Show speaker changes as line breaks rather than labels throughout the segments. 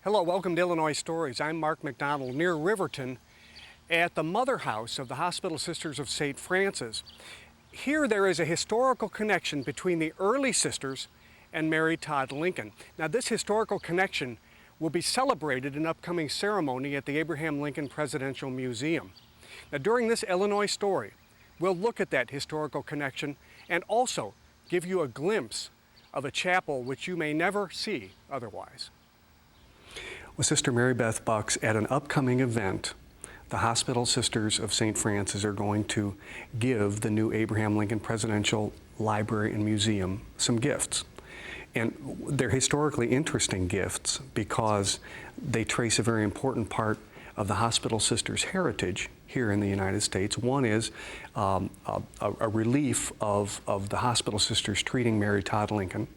Hello, welcome to Illinois Stories. I'm Mark McDonald near Riverton at the Mother House of the Hospital Sisters of St. Francis. Here there is a historical connection between the early sisters and Mary Todd Lincoln. Now this historical connection will be celebrated in an upcoming ceremony at the Abraham Lincoln Presidential Museum. Now during this Illinois Story, we'll look at that historical connection and also give you a glimpse of a chapel which you may never see otherwise. With Sister Mary Beth Bucks at an upcoming event, the Hospital Sisters of St. Francis are going to give the new Abraham Lincoln Presidential Library and Museum some gifts. And they're historically interesting gifts because they trace a very important part of the Hospital Sisters' heritage here in the United States. One is a relief of the Hospital Sisters treating Mary Todd Lincoln,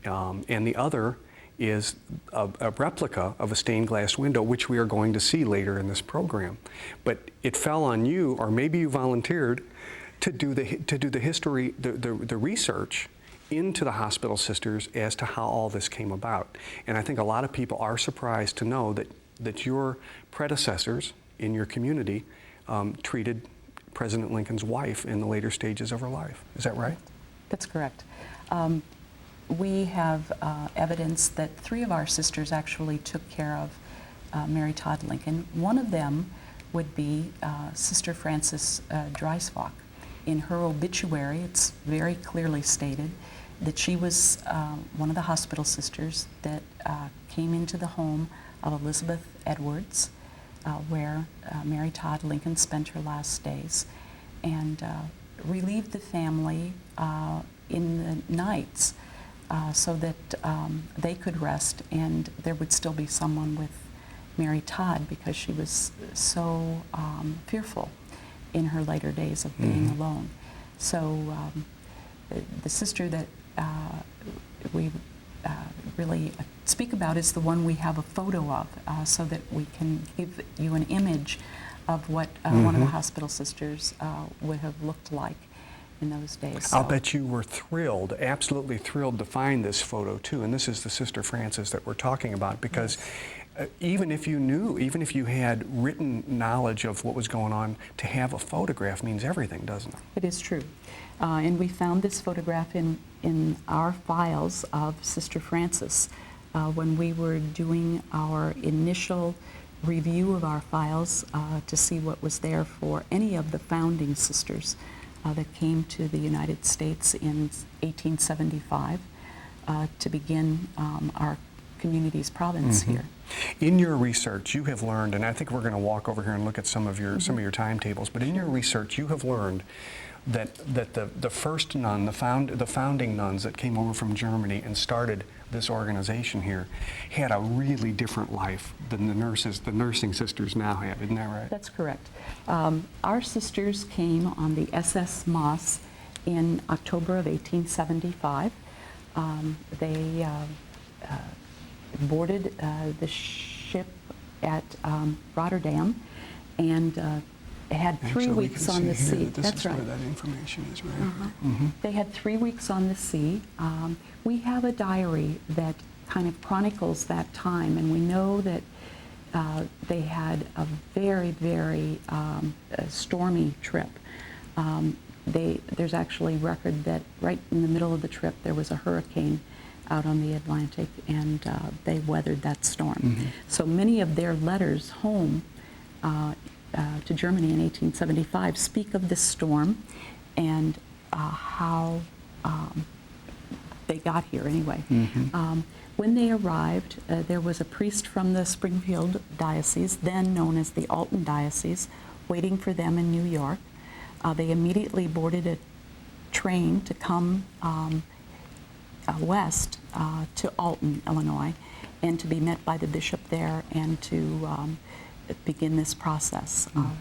and the other is a replica of a stained glass window, which we are going to see later in this program. But it fell on you, or maybe you volunteered, to do the history, the research into the Hospital Sisters as to how all this came about. And I think a lot of people are surprised to know that your predecessors in your community treated President Lincoln's wife in the later stages of her life. Is that right?
That's correct. We have evidence that 3 of our sisters actually took care of Mary Todd Lincoln. One of them would be Sister Frances Dreisbach. In her obituary, it's very clearly stated that she was one of the hospital sisters that came into the home of Elizabeth Edwards, where Mary Todd Lincoln spent her last days, and relieved the family in the nights so that they could rest and there would still be someone with Mary Todd, because she was so fearful in her later days of being alone. So the sister that we really speak about is the one we have a photo of, so that we can give you an image of what one of the hospital sisters would have looked like in those days. So.
I'll bet you were thrilled, absolutely thrilled to find this photo too. And this is the Sister Frances that we're talking about, because even if you knew, even if you had written knowledge of what was going on, to have a photograph means everything, doesn't it?
It is true. And we found this photograph in our files of Sister Frances when we were doing our initial review of our files to see what was there for any of the founding sisters that came to the United States in 1875 to begin our community's province here.
In your research, you have learned, and I think we're going to walk over here and look at some of your timetables, but in your research, you have learned that the first nun, the founding nuns that came over from Germany and started this organization here, had a really different life than the nursing sisters now have. Isn't that right?
That's correct. Our sisters came on the SS Moss in October of 1875. They boarded the ship at Rotterdam and had 3 weeks on the sea.
That's right. Where that information is, right?
They had 3 weeks on the sea. We have a diary that kind of chronicles that time, and we know that they had a very, very stormy trip. There's actually record that right in the middle of the trip there was a hurricane out on the Atlantic, and they weathered that storm. So many of their letters home to Germany in 1875 speak of this storm and how they got here anyway. When they arrived, there was a priest from the Springfield Diocese, then known as the Alton Diocese, waiting for them in New York. They immediately boarded a train to come west to Alton, Illinois, and to be met by the bishop there and to begin this process of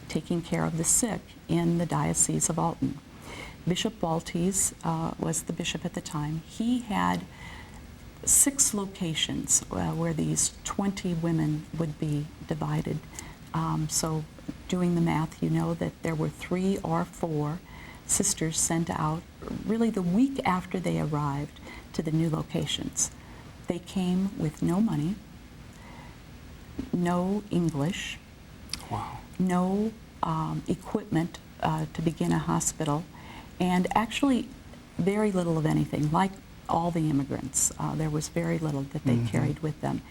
taking care of the sick in the Diocese of Alton. Bishop Baltes was the bishop at the time. He had 6 locations where these 20 women would be divided. So doing the math, you know that there were 3 or 4 sisters sent out really the week after they arrived to the new locations. They came with no money, no English,
Wow.
no equipment to begin a hospital, and actually very little of anything. Like all the immigrants, there was very little that they carried with them.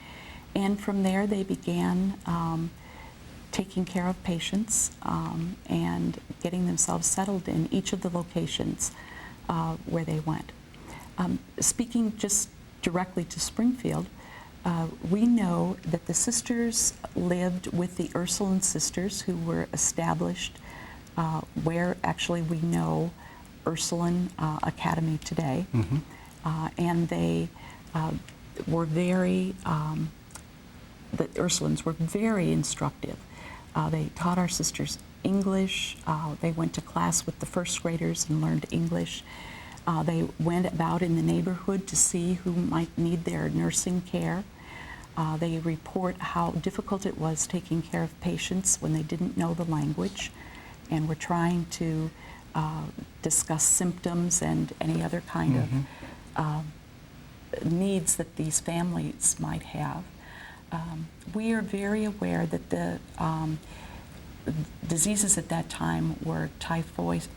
And from there they began taking care of patients and getting themselves settled in each of the locations where they went. Speaking just directly to Springfield, we know that the sisters lived with the Ursuline sisters, who were established where actually we know Ursuline Academy today. And they were very, the Ursulines were very instructive. They taught our sisters English. They went to class with the first graders and learned English. They went about in the neighborhood to see who might need their nursing care. They report how difficult it was taking care of patients when they didn't know the language and were trying to discuss symptoms and any other kind of needs that these families might have. We are very aware that the diseases at that time were typhoid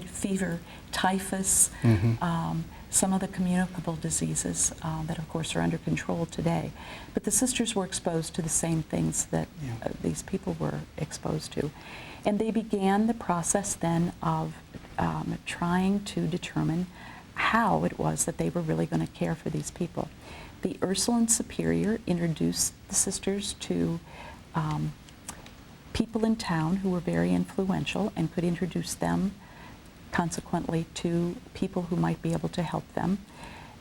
fever, typhus, some of the communicable diseases that of course are under control today. But the sisters were exposed to the same things that these people were exposed to. And they began the process then of trying to determine how it was that they were really going to care for these people. The Ursuline Superior introduced the sisters to people in town who were very influential and could introduce them consequently to people who might be able to help them.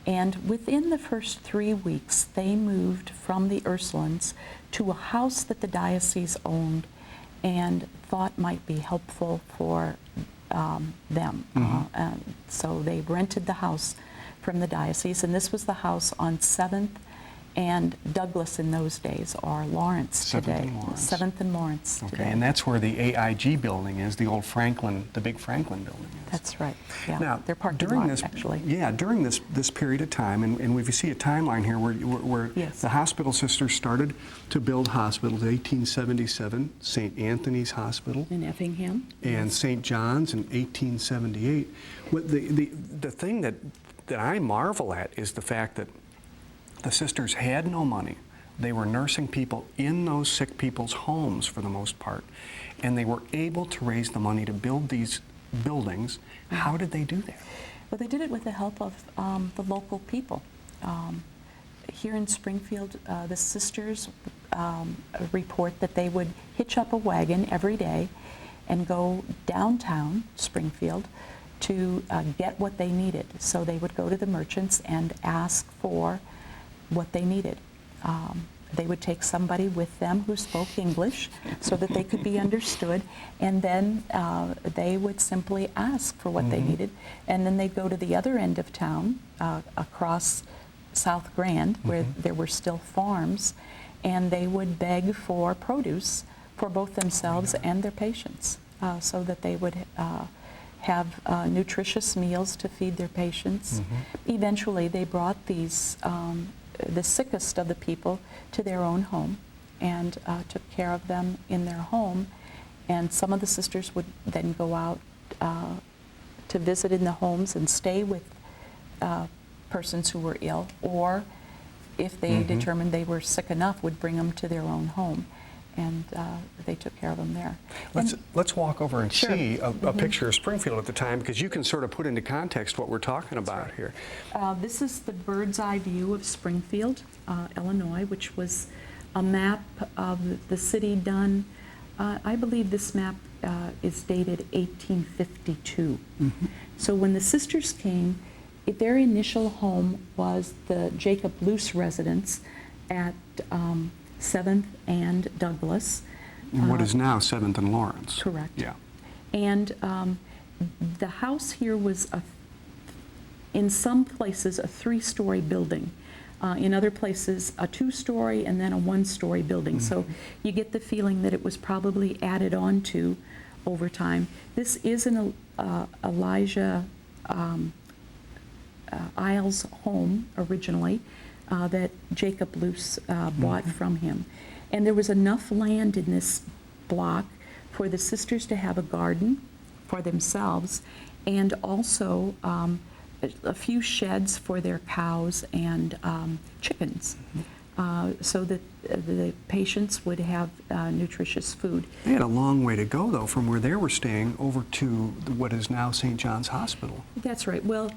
And within the first 3 weeks, they moved from the Ursulines to a house that the diocese owned and thought might be helpful for them. So they rented the house from the diocese, and this was the house on 7th and Douglas in those days, or Lawrence today. 7th and Lawrence
Okay,
today.
and that's where the AIG building is, the old Franklin, the big Franklin building is.
That's right. Yeah,
Now,
they're parked in
during
lot,
this,
actually.
Yeah, during this period of time, and we see a timeline here where
Yes.
the hospital sisters started to build hospitals. 1877, St. Anthony's Hospital,
In Effingham.
and St. John's in 1878. What the thing that I marvel at is the fact that the sisters had no money. They were nursing people in those sick people's homes for the most part, and they were able to raise the money to build these buildings. How did they do that?
Well, they did it with the help of the local people. Here in Springfield, the sisters report that they would hitch up a wagon every day and go downtown Springfield to get what they needed. So they would go to the merchants and ask for what they needed. They would take somebody with them who spoke English so that they could be understood, and then they would simply ask for what they needed, and then they'd go to the other end of town, across South Grand, where there were still farms, and they would beg for produce for both themselves and their patients, so that they would have nutritious meals to feed their patients. Eventually, they brought these the sickest of the people to their own home and took care of them in their home. And some of the sisters would then go out to visit in the homes and stay with persons who were ill, or if they determined they were sick enough, would bring them to their own home. And they took care of them there.
Let's walk over and
Sure.
see a picture of Springfield at the time, because you can sort of put into context what we're talking about here.
This is the bird's eye view of Springfield, Illinois, which was a map of the city done. I believe this map is dated 1852. So when the sisters came, their initial home was the Jacob Luce residence at 7th and Douglas.
What is now 7th and Lawrence.
Correct.
Yeah.
And the house here was, in some places, a 3-story building. In other places, a 2-story and then a 1-story building. So you get the feeling that it was probably added on to over time. This is an Elijah Isles home originally that Jacob Luce bought from him. And there was enough land in this block for the sisters to have a garden for themselves, and also a few sheds for their cows and chickens, so that the patients would have nutritious food.
They had a long way to go, though, from where they were staying over to what is now St. John's Hospital.
That's right. Well,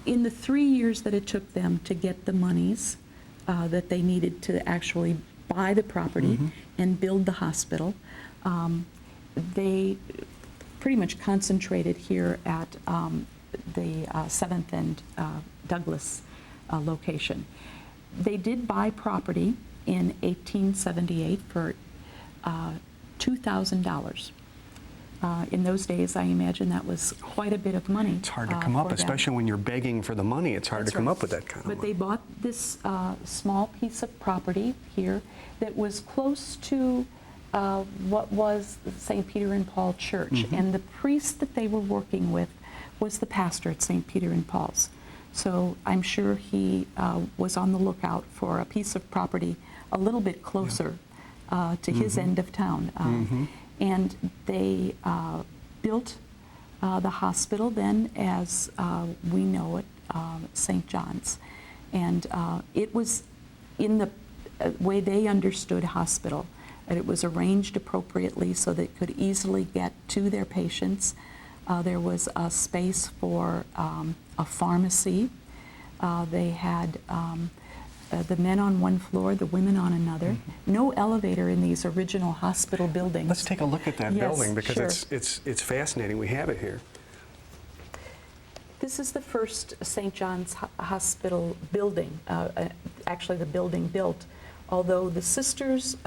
in the 3 years that it took them to get the monies that they needed to actually buy the property and build the hospital, they pretty much concentrated here at the 7th and Douglas location. They did buy property in 1878 for $2,000. In those days, I imagine that was quite a bit of money.
It's hard to come up,
for them.
especially when you're begging for the money. It's hard
That's
to come
right.
up with that kind of
But
money.
they bought this small piece of property here that was close to what was the St. Peter and Paul Church. And the priest that they were working with was the pastor at St. Peter and Paul's. So I'm sure he was on the lookout for a piece of property a little bit closer to his end of town. And they built the hospital then as we know it, St. John's. And it was in the way they understood hospital, that it was arranged appropriately so that it could easily get to their patients. There was a space for a pharmacy. They had the men on one floor, the women on another. No elevator in these original hospital buildings.
Let's take a look at that
Yes,
building, because
sure.
it's fascinating. We have it here.
This is the first St. John's Hospital building, actually the building built, although the sisters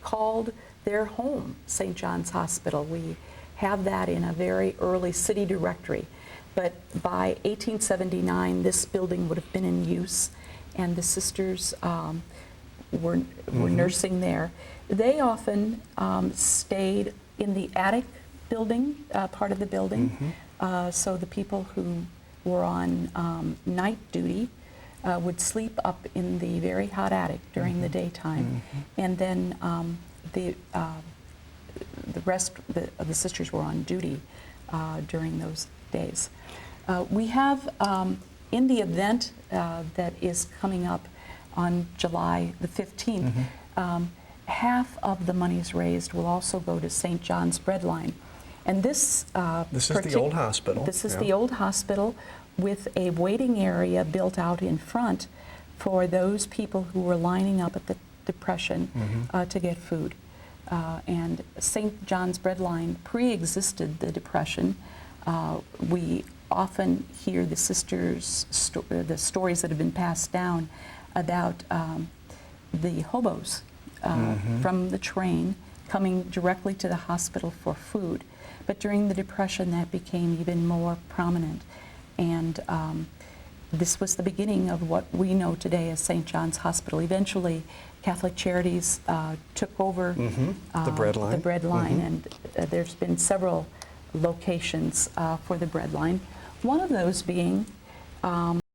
called their home St. John's Hospital. We have that in a very early city directory. But by 1879, this building would have been in use, and the sisters were nursing there. They often stayed in the attic building, part of the building, so the people who were on night duty would sleep up in the very hot attic during the daytime, and then the rest of the sisters were on duty during those days. We have, in the event that is coming up on July the 15th, half of the monies raised will also go to St. John's Breadline. And this
This is the old hospital.
This is the old hospital with a waiting area built out in front for those people who were lining up at the Depression to get food. And St. John's Breadline pre-existed the Depression. We often hear the sisters, the stories that have been passed down about the hobos from the train coming directly to the hospital for food. But during the Depression, that became even more prominent. And this was the beginning of what we know today as St. John's Hospital. Eventually, Catholic Charities took over
the Breadline.
The Breadline, and there's been several locations for the Breadline. One of those being